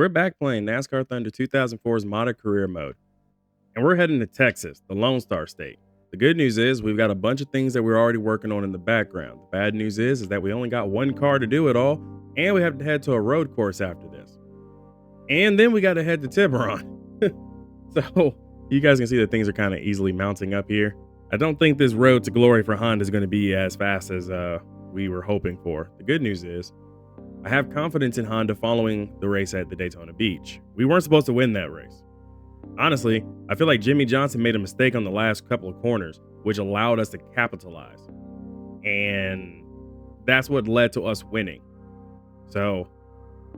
We're back playing NASCAR Thunder 2004's modded career mode, and we're heading to Texas, the Lone Star State. The good news is we've got a bunch of things that we're already working on in the background. The bad news is that we only got one car to do it all, and we have to head to a road course after this. And then we got to head to Tiburon. So you guys can see that things are kind of easily mounting up here. I don't think this road to glory for Honda is going to be as fast as we were hoping for. The good news is I have confidence in Honda following the race at the Daytona Beach. We weren't supposed to win that race. Honestly, I feel like Jimmy Johnson made a mistake on the last couple of corners, which allowed us to capitalize. And that's what led to us winning. So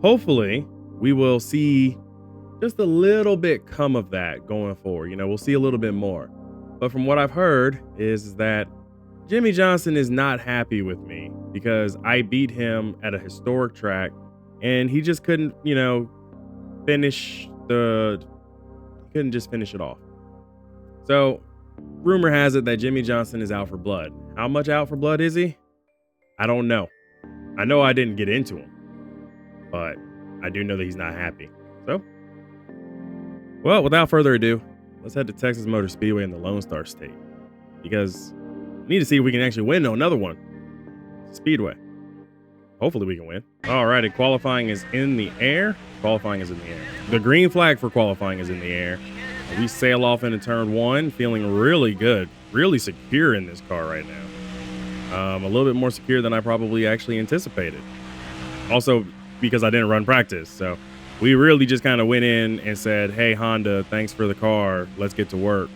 hopefully we will see just a little bit come of that going forward. You know, we'll see a little bit more. But from what I've heard is that Jimmy Johnson is not happy with me because I beat him at a historic track and he just couldn't, finish couldn't just finish it off. So rumor has it that Jimmy Johnson is out for blood. How much out for blood is he? I don't know. I know I didn't get into him, but I do know that he's not happy. So, well, without further ado, let's head to Texas Motor Speedway in the Lone Star State because we need to see if we can actually win another one. Speedway. Hopefully we can win. All right, qualifying is in the air. Qualifying is in the air. The green flag for qualifying is in the air. We sail off into turn one, feeling really good, really secure in this car right now. A little bit more secure than I probably actually anticipated. Also, because I didn't run practice. So we really just kind of went in and said, hey, Honda, thanks for the car. Let's get to work.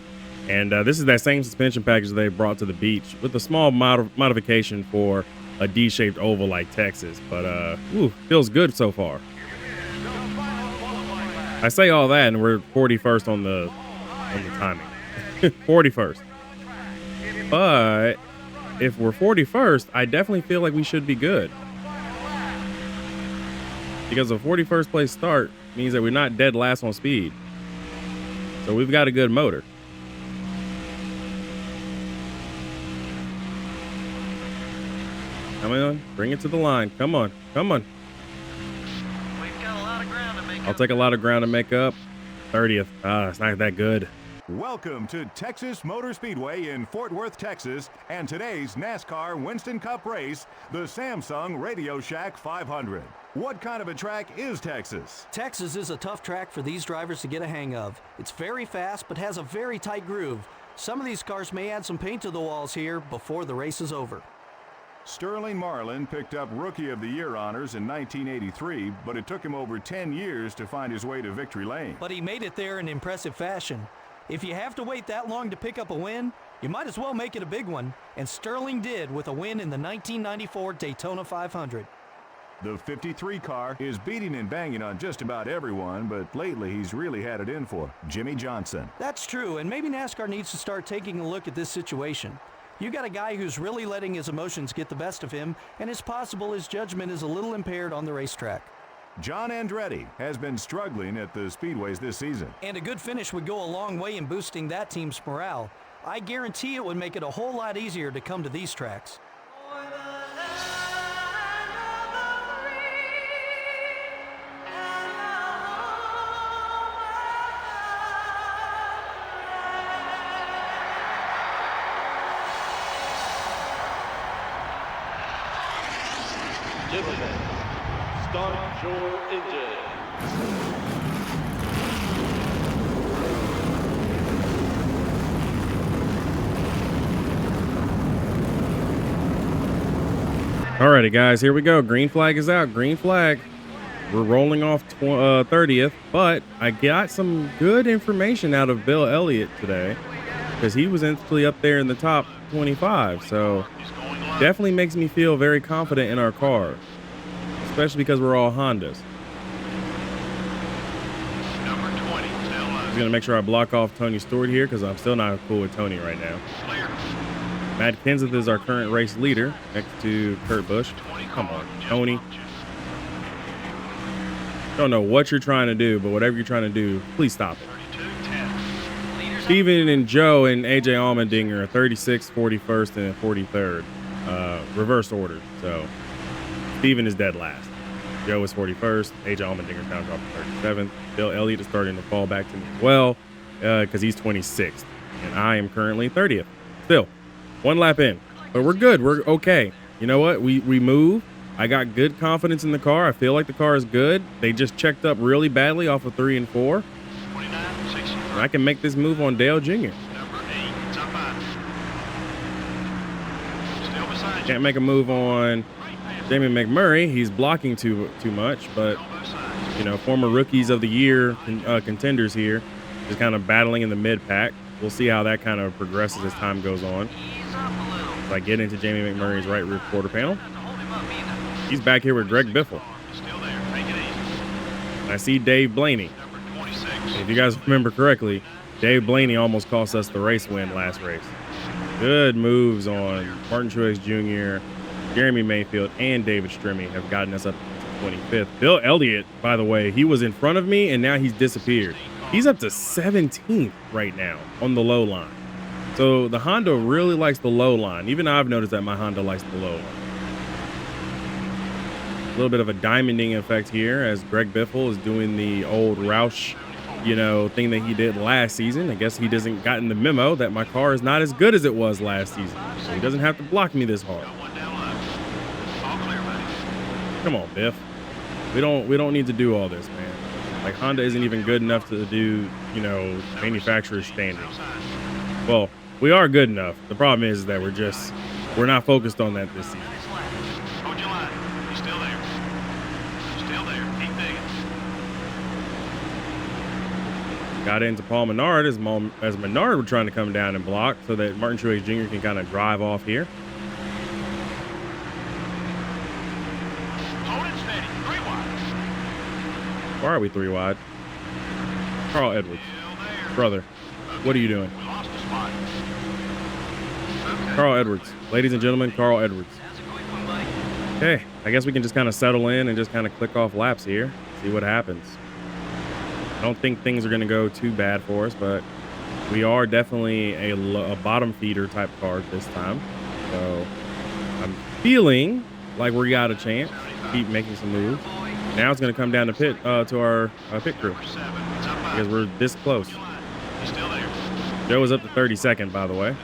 And this is that same suspension package they brought to the beach with a small modification for a D-shaped oval like Texas. But feels good so far. I say all that and we're 41st on the timing. 41st. But if we're 41st, I definitely feel like we should be good. Because a 41st place start means that we're not dead last on speed. So we've got a good motor. Come on, bring it to the line. Come on, come on. We've got a lot of ground to make up. I'll take a lot of ground to make up. 30th. It's not that good. Welcome to Texas Motor Speedway in Fort Worth, Texas, and today's NASCAR Winston Cup race, the Samsung Radio Shack 500. What kind of a track is Texas? Texas is a tough track for these drivers to get a hang of. It's very fast, but has a very tight groove. Some of these cars may add some paint to the walls here before the race is over. Sterling Marlin picked up Rookie of the Year honors in 1983, but it took him over 10 years to find his way to victory lane. But he made it there in impressive fashion. If you have to wait that long to pick up a win, you might as well make it a big one, and Sterling did with a win in the 1994 Daytona 500. The 53 car is beating and banging on just about everyone, but lately he's really had it in for Jimmy Johnson. That's true, and maybe NASCAR needs to start taking a look at this situation. You got a guy who's really letting his emotions get the best of him, and it's possible his judgment is a little impaired on the racetrack. John Andretti has been struggling at the speedways this season. And a good finish would go a long way in boosting that team's morale. I guarantee it would make it a whole lot easier to come to these tracks. Gentlemen, start your engine. Alrighty, guys, here we go. Green flag is out. Green flag. We're rolling off 30th, but I got some good information out of Bill Elliott today because he was instantly up there in the top 25. So definitely makes me feel very confident in our car, especially because we're all Hondas. I'm going to make sure I block off Tony Stewart here because I'm still not cool with Tony right now. Matt Kenseth is our current race leader next to Kurt Busch. Come on, Tony. Don't know what you're trying to do, but whatever you're trying to do, please stop it. Steven and Joe and AJ Allmendinger are 36th, 41st, and 43rd. Reverse order. So Steven is dead last. Joe is 41st. AJ Allmendinger's down dropping 37th. Bill Elliott is starting to fall back to me as well because he's 26th. And I am currently 30th. Still, one lap in. But we're good. We're okay. You know what? We move. I got good confidence in the car. I feel like the car is good. They just checked up really badly off of 3 and 4. And I can make this move on Dale Jr. Can't make a move on Jamie McMurray. He's blocking too much, but you know, former rookies of the year contenders here, just kind of battling in the mid pack. We'll see how that kind of progresses as time goes on. So I get into Jamie McMurray's right rear quarter panel. He's back here with Greg Biffle. I see Dave Blaney. If you guys remember correctly, Dave Blaney almost cost us the race win last race. Good moves on Martin Truex Jr., Jeremy Mayfield, and David Strimmy have gotten us up to 25th. Bill Elliott, by the way, he was in front of me, and now he's disappeared. He's up to 17th right now on the low line. So the Honda really likes the low line. Even I've noticed that my Honda likes the low line. A little bit of a diamonding effect here as Greg Biffle is doing the old Roush, you know, thing that he did last season. I guess he doesn't gotten the memo that my car is not as good as it was last season. So he doesn't have to block me this hard. Come on, Biff. We don't need to do all this, man. Like, Honda isn't even good enough to do, you know, manufacturer standards. Well, we are good enough. The problem is that we're not focused on that this season. Got into Paul Menard as Menard were trying to come down and block so that Martin Truex Jr. can kind of drive off here. Why are we 3 wide? Carl Edwards. Brother, what are you doing? Carl Edwards. Ladies and gentlemen, Carl Edwards. Okay, I guess we can just kind of settle in and just kind of click off laps here. See what happens. I don't think things are going to go too bad for us, but we are definitely a bottom feeder type car this time. So I'm feeling like we got a chance to keep making some moves. Now it's going to come down to our pit crew because we're this close. Joe is up to 32nd, by the way.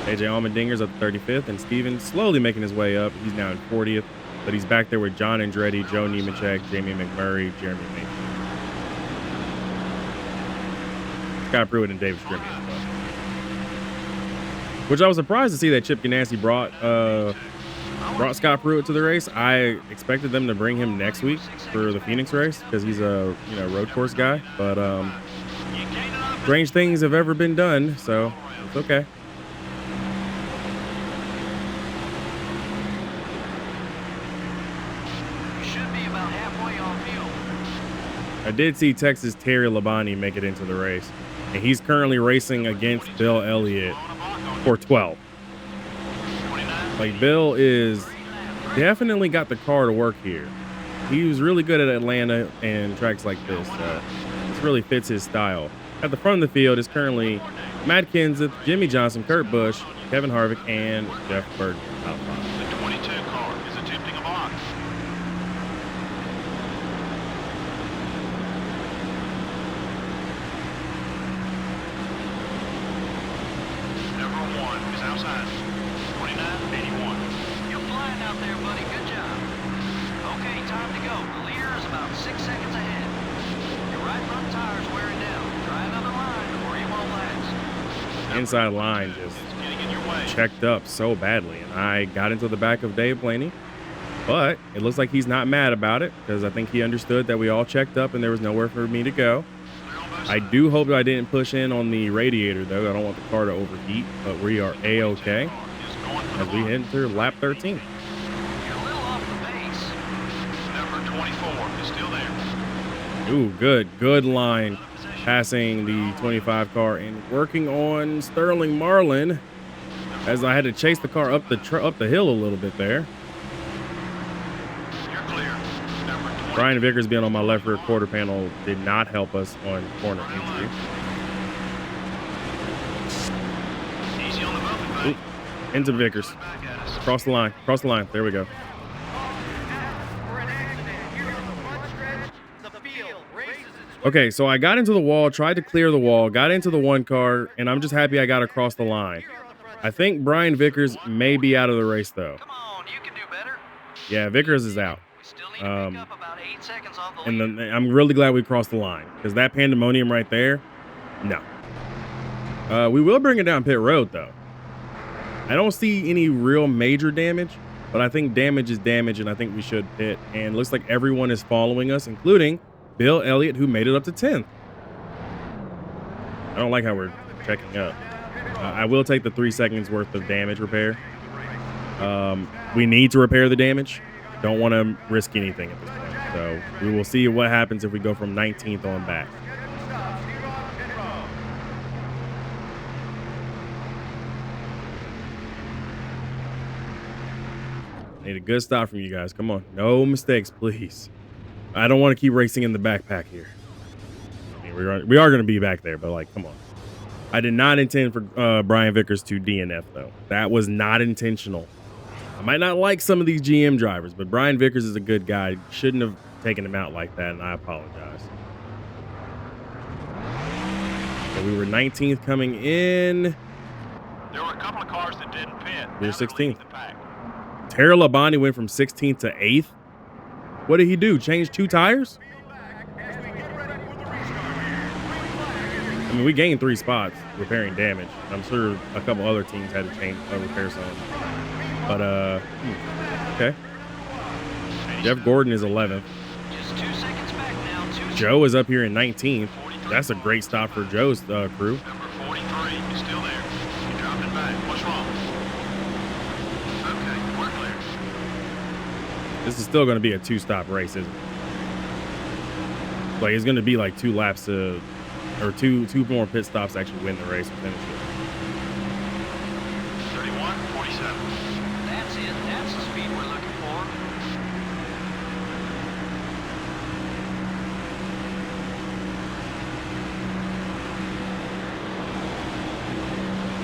AJ Allmendinger's up to 35th, and Steven slowly making his way up. He's now in 40th. But he's back there with John Andretti, Joe Nemechek, Jamie McMurray, Jeremy Mayfield, Scott Pruitt, and David Strimmy. Which I was surprised to see that Chip Ganassi brought Scott Pruitt to the race. I expected them to bring him next week for the Phoenix race because he's a road course guy. But strange things have ever been done, so it's okay. I did see Texas Terry Labonte make it into the race, and he's currently racing against Bill Elliott for 12. Like, Bill is definitely got the car to work here. He was really good at Atlanta and tracks like this, so this really fits his style. At the front of the field is currently Matt Kenseth, Jimmy Johnson, Kurt Busch, Kevin Harvick, and Jeff Burton. The 22 car is attempting a box. Outside. 29.81. You're flying out there, buddy. Good job. Okay, time to go. The leader is about 6 seconds ahead. Your right front tire's wearing down. Try another line or you won't last. Inside line just checked up so badly, and I got into the back of Dave Blaney. But it looks like he's not mad about it because I think he understood that we all checked up and there was nowhere for me to go. I do hope that I didn't push in on the radiator, though. I don't want the car to overheat, but we are A-OK as we enter lap 13. You're a little off the pace. Number 24 is still there. Ooh, good line. Passing the 25 car and working on Sterling Marlin as I had to chase the car up the hill a little bit there. You're clear. Number 20. Brian Vickers being on my left rear quarter panel did not help us on corner entry. Easy on the movement, buddy. Into Vickers. Cross the line. There we go. Okay, so I got into the wall, tried to clear the wall, got into the one car, and I'm just happy I got across the line. I think Brian Vickers may be out of the race, though. Come on, you can do better. Yeah, Vickers is out. We still need to pick up about 8 seconds off the And lead. then I'm really glad we crossed the line because that pandemonium right there, no. We will bring it down pit road, though. I don't see any real major damage, but I think damage is damage, and I think we should pit. And it looks like everyone is following us, including Bill Elliott, who made it up to 10th. I don't like how we're checking up. I will take the 3 seconds worth of damage repair. We need to repair the damage. Don't want to risk anything at this point. So we will see what happens if we go from 19th on back. Need a good stop from you guys. Come on. No mistakes, please. I don't want to keep racing in the backpack here. I mean, we are going to be back there, but like, come on. I did not intend for Brian Vickers to DNF, though. That was not intentional. I might not like some of these GM drivers, but Brian Vickers is a good guy. Shouldn't have taken him out like that, and I apologize. So we were 19th coming in. There were a couple of cars that didn't pit. We were Now they're 16th. leading the pack. Tara Labonte went from 16th to 8th. What did he do? Change 2 tires? I mean, we gained 3 spots repairing damage. I'm sure a couple other teams had to change repair some. But okay. Jeff Gordon is 11th. Just 2 seconds back now. Joe is up here in 19th. That's a great stop for Joe's crew. Number 43 is still there. He dropped it back. What's wrong? Okay, we're clear. This is still going to be a 2-stop race, isn't it? Like, it's going to be like 2 laps to, or two more pit stops to actually win the race and finish it. 31-47. That's it. That's the speed we're looking for.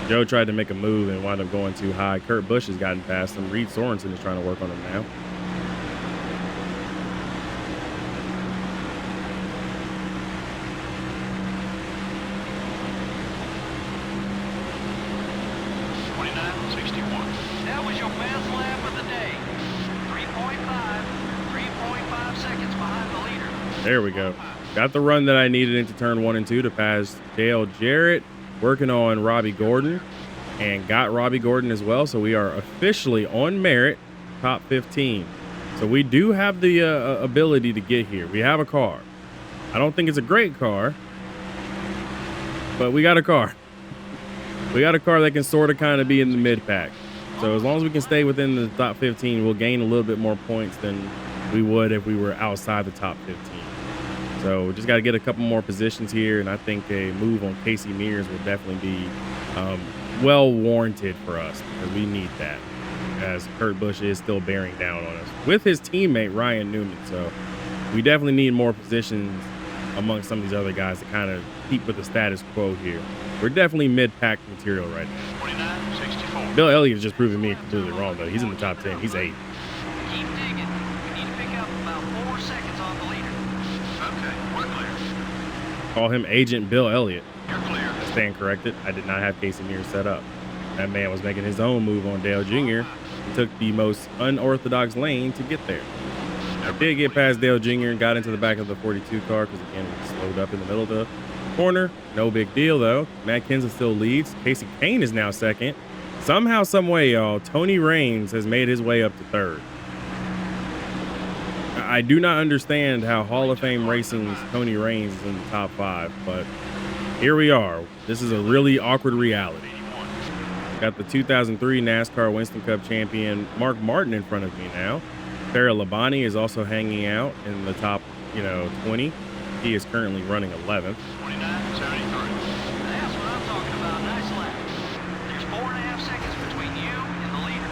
Joe tried to make a move and wound up going too high. Kurt Busch has gotten past him. Reed Sorensen is trying to work on him now. That was your best lap of the day. 3.5 seconds behind the leader. There we go. Got the run that I needed into turn 1 and 2 to pass Dale Jarrett, working on Robbie Gordon, and got Robbie Gordon as well. So we are officially on merit, top 15. So we do have the ability to get here. We have a car. I don't think it's a great car, but we got a car. We got a car that can sort of kind of be in the mid pack. So as long as we can stay within the top 15, we'll gain a little bit more points than we would if we were outside the top 15. So we just got to get a couple more positions here, and I think a move on Casey Mears will definitely be well warranted for us because we need that, as Kurt Busch is still bearing down on us with his teammate Ryan Newman. So we definitely need more positions amongst some of these other guys to kind of keep with the status quo here. We're definitely mid-pack material right now. 29-64. Bill Elliott is just proving me completely wrong, though. He's in the top 10. He's 8. Keep digging. We need to pick up about 4 seconds on the leader. Okay, we're clear. Call him Agent Bill Elliott. You're clear. I stand corrected. I did not have Casey Mears set up. That man was making his own move on Dale Jr. He took the most unorthodox lane to get there. I did get past Dale Jr. and got into the back of the 42 car because, again, we slowed up in the middle of the corner. No big deal, though. Matt Kenseth still leads. Casey Kane is now second. Somehow, some way, y'all, Tony Raines has made his way up to third. I do not understand how Hall of Fame Racing's Tony Raines is in the top 5, but here we are. This is a really awkward reality. Got the 2003 NASCAR Winston Cup champion Mark Martin in front of me now. Tara Labonte is also hanging out in the top, 20. He is currently running 11th. 29-73. That's what I'm talking about. Nice lap. There's 4.5 seconds between you and the leader.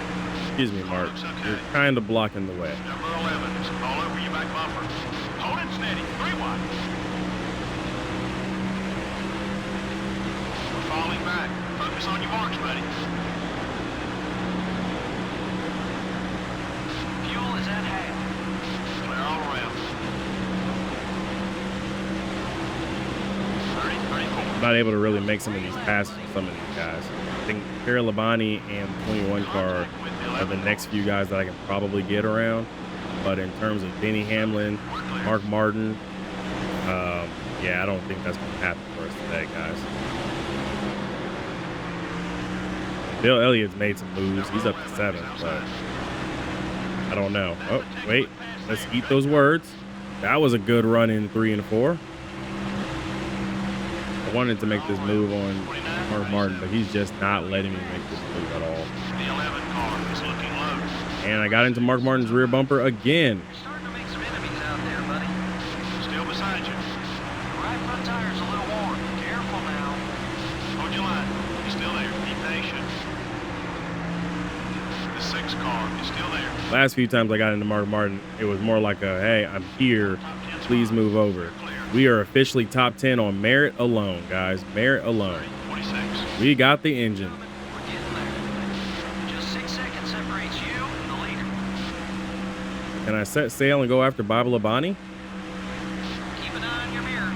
Excuse me, Mark. You're kind of blocking the way. Number 11 is all over your back bumper. Hold it steady. 3 wide. We're falling back. Focus on your marks, buddy. Fuel is at half. Clear all around. not able to really make some of these passes with some of these guys. I think Pierre Labonte and the 21 car are the next few guys that I can probably get around. But in terms of Denny Hamlin, Mark Martin, yeah, I don't think that's going to happen for us today, guys. Bill Elliott's made some moves. He's up to 7th, but I don't know. Oh, wait. Let's eat those words. That was a good run in 3 and 4. I wanted to make this move on Mark Martin, but he's just not letting me make this move at all. The 11 car is looking low. And I got into Mark Martin's rear bumper again. You're starting to make some enemies out there, buddy. Still beside you. The right front tire's a little worn. Careful now. Hold your line. He's still there. Be patient. The 6 car is still there. Last few times I got into Mark Martin, it was more like a, hey, I'm here. Please move over. We are officially top 10 on merit alone, guys. Merit alone. 26. We got the engine. We're getting there. Just 6 seconds separates you and the leader. Can I set sail and go after Bible Labonte? Keep an eye on your mirror.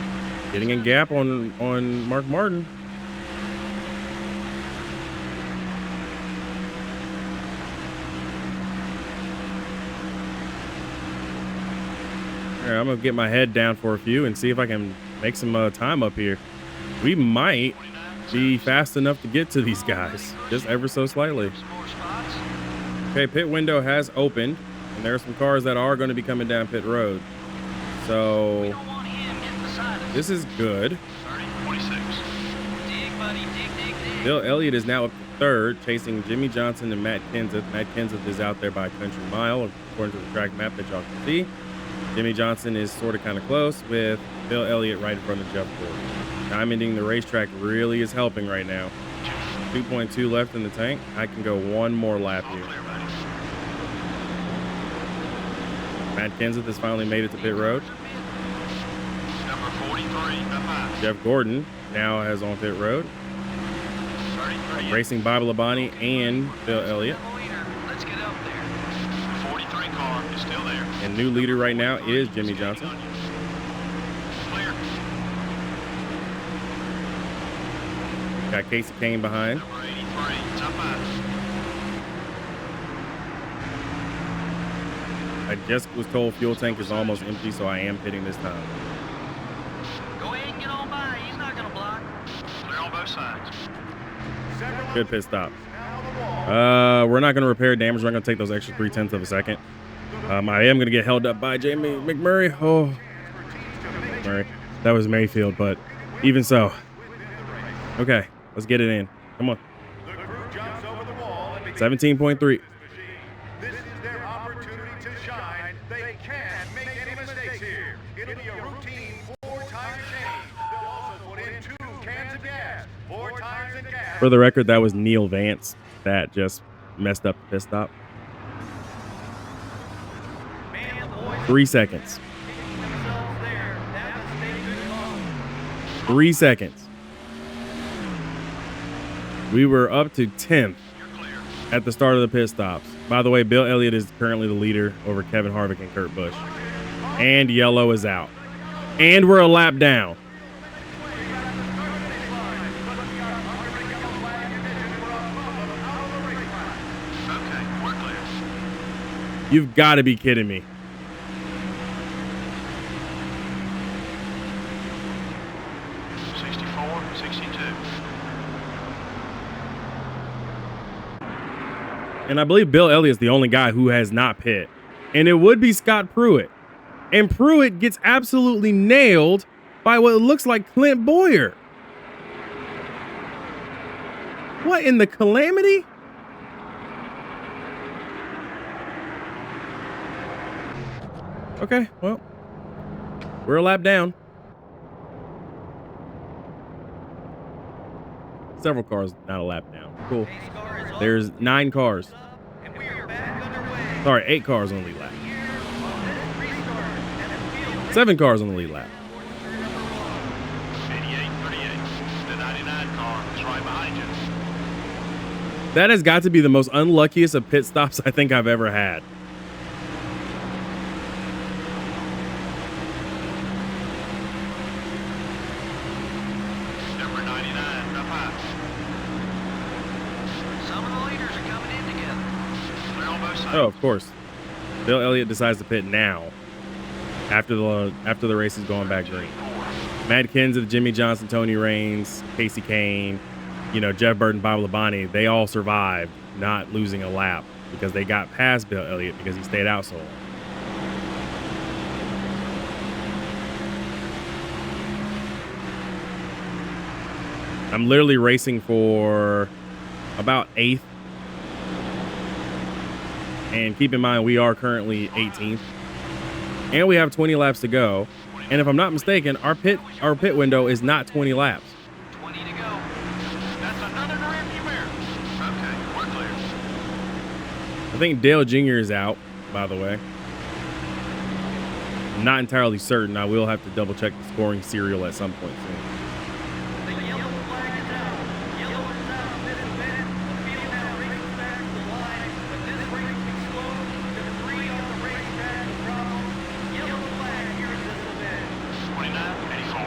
Getting a gap on Mark Martin. All right, I'm gonna get my head down for a few and see if I can make some time up here. We might be fast enough to get to these guys, just ever so slightly. Some more spots. Okay, pit window has opened, and there are some cars that are going to be coming down pit road. We So don't want him getting beside us. this is good. 30, 26. Dig, buddy. Dig. Bill Elliott is now up to 3rd, chasing Jimmy Johnson and Matt Kenseth. Matt Kenseth is out there by a country mile, according to the track map that y'all can see. Jimmy Johnson is sort of kind of close with Bill Elliott right in front of Jeff Gordon. Diamonding the racetrack really is helping right now. 2.2 left in the tank. I can go one more lap All here. clear, buddy. Matt Kenseth has finally made it to pit road. Number 43, behind. Jeff Gordon now has on pit road. 30, 38. Racing Bible Labonte and Bill Elliott. The leader. Let's get up there. The 43 car is still there. And new leader right now is Jimmy Johnson. Clear. Got Casey Kane behind. Number 83, top 5. I just was told fuel tank is almost empty, so I am pitting this time. Go ahead and get on by. He's not going to block. Clear on both sides. Good pit stop. We're not going to repair damage. We're not going to take those extra 0.3 of a second. I am going to get held up by Jamie McMurray. Oh, McMurray. That was Mayfield, but even so. Okay, let's get it in. Come on. 17.3. This is their opportunity to shine. They can't make any mistakes here. It'll be a routine 4-time change. They'll also put in 2 cans of gas. 4 times in gas. For the record, that was Neil Vance that just messed up the pit stop. 3 seconds. 3 seconds. We were up to 10th at the start of the pit stops. By the way, Bill Elliott is currently the leader over Kevin Harvick and Kurt Busch. And yellow is out. And we're a lap down. Okay, we're clear. You've got to be kidding me. And I believe Bill Elliott's the only guy who has not pit. And it would be Scott Pruitt. And Pruitt gets absolutely nailed by what looks like Clint Boyer. What in the calamity? Okay, well, we're a lap down. Several cars, not a lap down. Cool. There's 9 cars. Sorry, 8 cars on the lead lap. 7 cars on the lead lap. 88-38. The 99 car is right behind you. That has got to be the most unluckiest of pit stops I think I've ever had. Number 99, up high. Some of the leaders are coming in together. Clear on both sides. Oh, of course. Bill Elliott decides to pit now after the race is going back green. Matt Kenseth, Jimmy Johnson, Tony Raines, Casey Kane, Jeff Burton, Bob Labonte, they all survived not losing a lap because they got past Bill Elliott because he stayed out so long. I'm literally racing for about 8th. And keep in mind, we are currently 18th. And we have 20 laps to go. And if I'm not mistaken, our pit window is not 20 laps. 20 to go. That's another rearview mirror. Okay, we're clear. I think Dale Jr. is out, by the way. I'm not entirely certain. I will have to double check the scoring serial at some point soon. The yellow flag is out. Yellow is out. This event. The field now races back to the line. But this race will be slow. Debris on the racetrack is a problem. Yellow flag here in this event. 29, 84.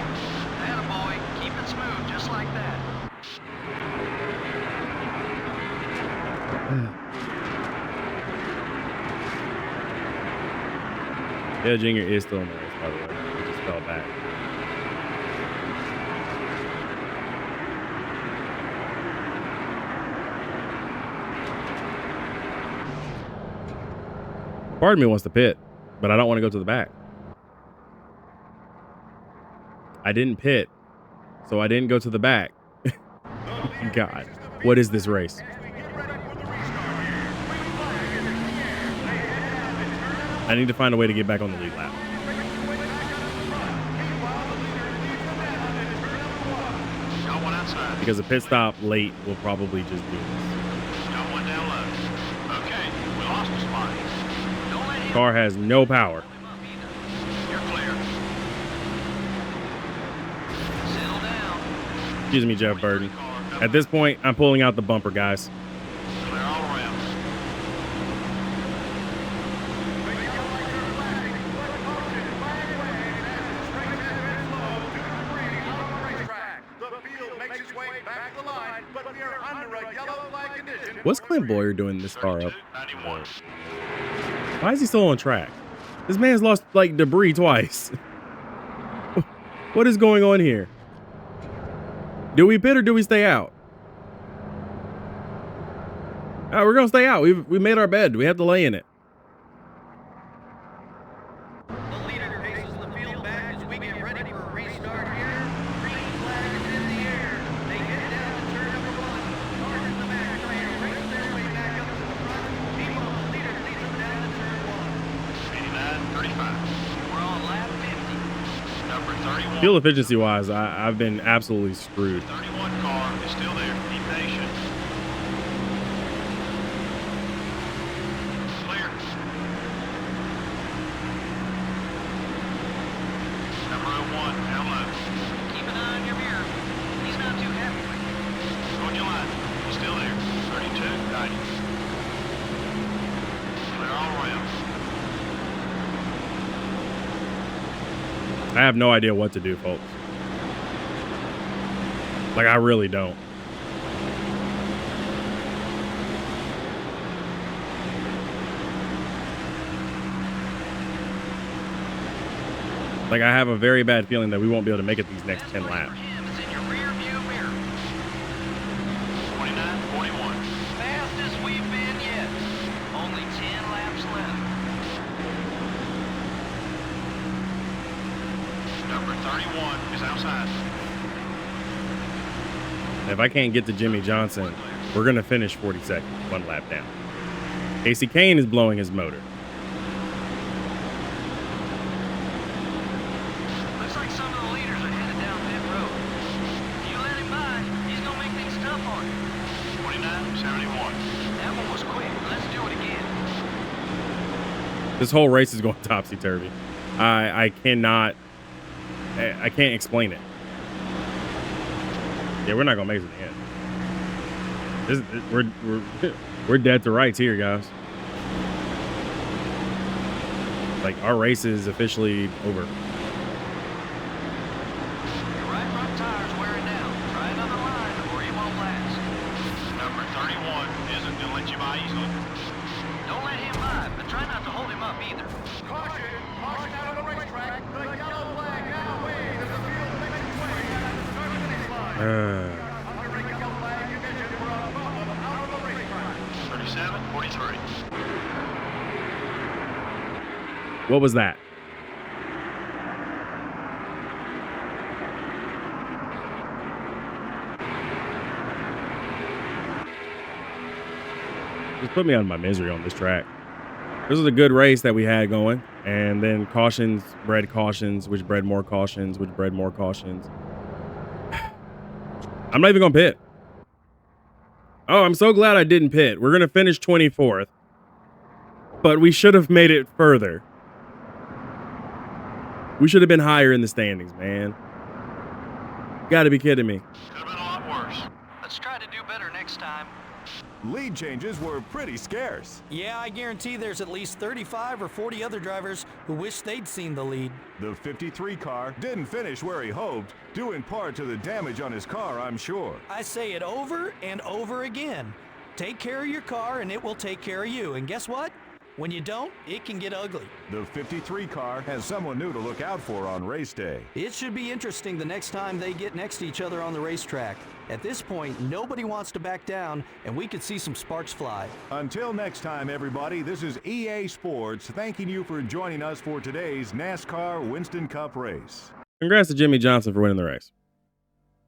Attaboy. Keep it smooth just like that. Dale Jr. is still in the race, by the way. He just fell back. Part of me wants to pit, but I don't want to go to the back. I didn't pit, so I didn't go to the back. God, what is this race? I need to find a way to get back on the lead lap. Got one outside. Because a pit stop late will probably just do this. Got one down low. Okay, we lost a spot. Don't let him Car has no power. him up either. You're clear. Settle down. Excuse me, Jeff Burton. At this point, I'm pulling out the bumper, guys. Clear all around. What's Clint Boyer doing this far up? 91. Why is he still on track? This man's lost like debris twice. What is going on here? Do we pit or do we stay out? We're gonna stay out. We made our bed. We have to lay in it. The leader paces the field back as we get ready for a restart here. Green flag is in the air. They get down to turn number 1. Cars in the back trying to race their way back up to the front. Meanwhile, the leader leads them down to turn 1. 89, 35. We're on lap 50. Number 31. Fuel efficiency wise, I've been absolutely screwed. 31 car is still there. Be patient. Clear. Number 01, down low. Keep an eye on your mirror. He's not too happy with you. On your line. He's still there. 32, 90. Clear all around. I have no idea what to do, folks. Like, I really don't. Like, I have a very bad feeling that we won't be able to make it these next 10 laps. For him is in your rear view mirror. 29, 41. Fastest we've been yet. Only 10 laps left. Number 31 is outside. If I can't get to Jimmy Johnson, we're going to finish 42nd, 1 lap down. Casey Kane is blowing his motor. Looks like some of the leaders are headed down pit road. You let him by, he's gonna make things tough on you. 29, 71. That one was quick. Let's do it again. This whole race is going topsy-turvy. I can't explain it. Yeah, we're not gonna make it to the end. We're dead to rights here, guys. Like, our race is officially over. Your right front tire's wearing down. Try another let you by easily. Don't let him by, but try not to hold him up either. Caution! Caution out on the racetrack. The yellow flag now waves as the field makes its way out of the start finish line. Under a yellow flag, ignition for a bubble out of the racetrack. 37, 43. What was that? Just put me out of my misery on this track. This was a good race that we had going, and then cautions bred cautions, which bred more cautions, which bred more cautions. I'm not even gonna pit. Oh, I'm so glad I didn't pit. We're gonna finish 24th, but we should have made it further. We should have been higher in the standings, man. Gotta be kidding me. Could have been a lot worse. Let's try to do better next time. Lead changes were pretty scarce. Yeah, I guarantee there's at least 35 or 40 other drivers who wish they'd seen the lead. The 53 car didn't finish where he hoped, due in part to the damage on his car, I'm sure. I say it over and over again. Take care of your car and it will take care of you. And guess what? When you don't, it can get ugly. The 53 car has someone new to look out for on race day. It should be interesting the next time they get next to each other on the racetrack. At this point, nobody wants to back down, and we could see some sparks fly. Until next time, everybody, this is EA Sports thanking you for joining us for today's NASCAR Winston Cup race. Congrats to Jimmy Johnson for winning the race.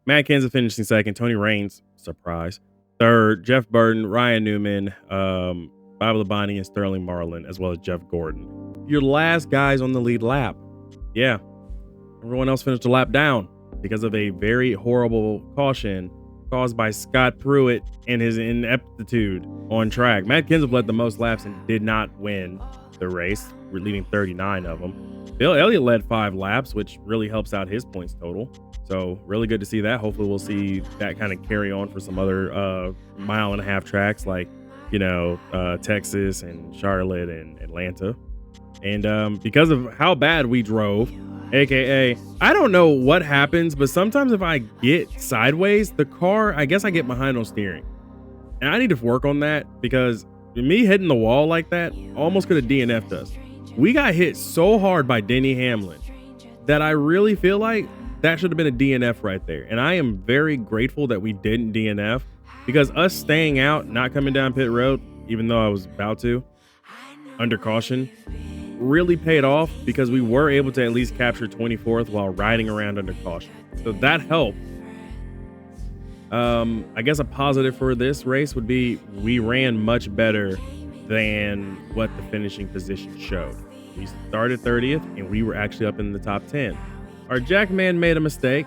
Matt Kenseth finishing second. Tony Raines, surprise, third. Jeff Burton, Ryan Newman, Bob Labonte, and Sterling Marlin, as well as Jeff Gordon. Your last guys on the lead lap. Yeah. Everyone else finished a lap down because of a very horrible caution caused by Scott Pruitt and his ineptitude on track. Matt Kenseth led the most laps and did not win the race. We're leading 39 of them. Bill Elliott led 5 laps, which really helps out his points total. So really good to see that. Hopefully we'll see that kind of carry on for some other mile-and-a-half tracks like, you know, Texas and Charlotte and Atlanta. And because of how bad we drove, AKA, I don't know what happens, but sometimes if I get sideways, the car, I guess I get behind on steering. And I need to work on that because me hitting the wall like that almost could have DNF'd us. We got hit so hard by Denny Hamlin that I really feel like that should have been a DNF right there. And I am very grateful that we didn't DNF because us staying out, not coming down pit road, even though I was about to, under caution, really paid off because we were able to at least capture 24th while riding around under caution. So that helped. I guess a positive for this race would be we ran much better than what the finishing position showed. We started 30th and we were actually up in the top 10. Our jack man made a mistake,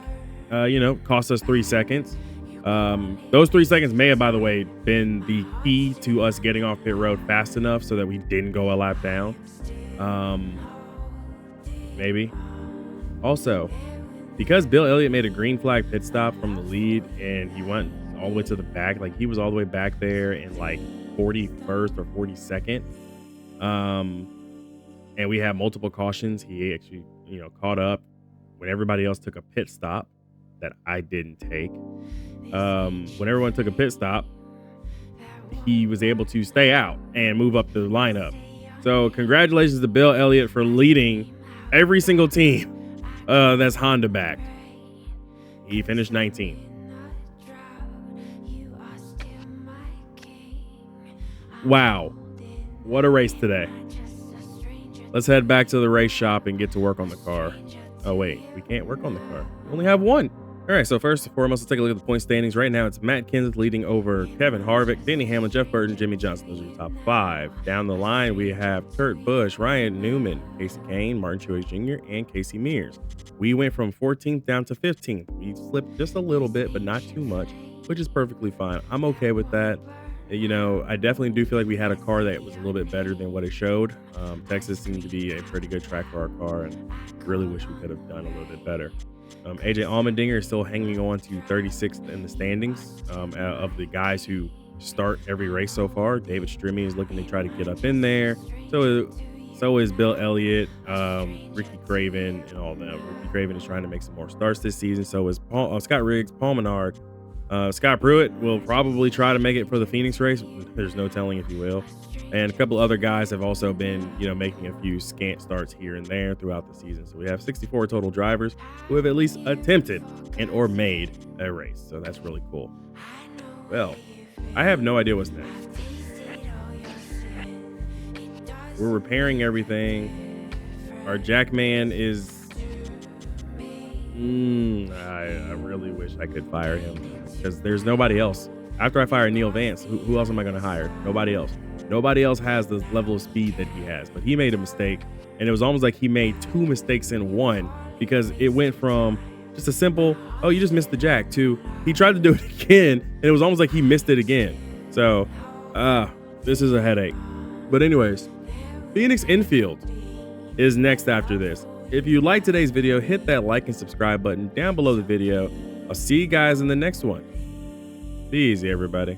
cost us 3 seconds. Those 3 seconds may have, by the way, been the key to us getting off pit road fast enough so that we didn't go a lap down. Maybe. Also, because Bill Elliott made a green flag pit stop from the lead and he went all the way to the back, like he was all the way back there in like 41st or 42nd. And we had multiple cautions. He actually, caught up when everybody else took a pit stop that I didn't take. When everyone took a pit stop, he was able to stay out and move up the lineup. So congratulations to Bill Elliott for leading every single team that's Honda backed. He finished 19th. Wow. What a race today. Let's head back to the race shop and get to work on the car. Oh, wait. We can't work on the car. We only have one. All right, so first and foremost, let's take a look at the point standings. Right now, it's Matt Kenseth leading over Kevin Harvick, Denny Hamlin, Jeff Burton, Jimmy Johnson. Those are your top 5. Down the line, we have Kurt Busch, Ryan Newman, Casey Kane, Martin Truex Jr., and Casey Mears. We went from 14th down to 15th. We slipped just a little bit, but not too much, which is perfectly fine. I'm okay with that. I definitely do feel like we had a car that was a little bit better than what it showed. Texas seemed to be a pretty good track for our car, and really wish we could have done a little bit better. AJ Allmendinger is still hanging on to 36th in the standings of the guys who start every race so far. David Strimmy is looking to try to get up in there. So is Bill Elliott, Ricky Craven, and all them. Ricky Craven is trying to make some more starts this season. So is Scott Riggs, Paul Menard, Scott Pruitt will probably try to make it for the Phoenix race. There's no telling if he will. And a couple other guys have also been, making a few scant starts here and there throughout the season. So we have 64 total drivers who have at least attempted and or made a race. So that's really cool. Well, I have no idea what's next. We're repairing everything. Our Jackman is... I really wish I could fire him because there's nobody else. After I fire Neil Vance, who else am I going to hire? Nobody else. Nobody else has the level of speed that he has, but he made a mistake, and it was almost like he made two mistakes in one because it went from just a simple, oh, you just missed the jack, to he tried to do it again, and it was almost like he missed it again. So, this is a headache. But anyways, Phoenix Infield is next after this. If you like today's video, hit that like and subscribe button down below the video. I'll see you guys in the next one. Be easy, everybody.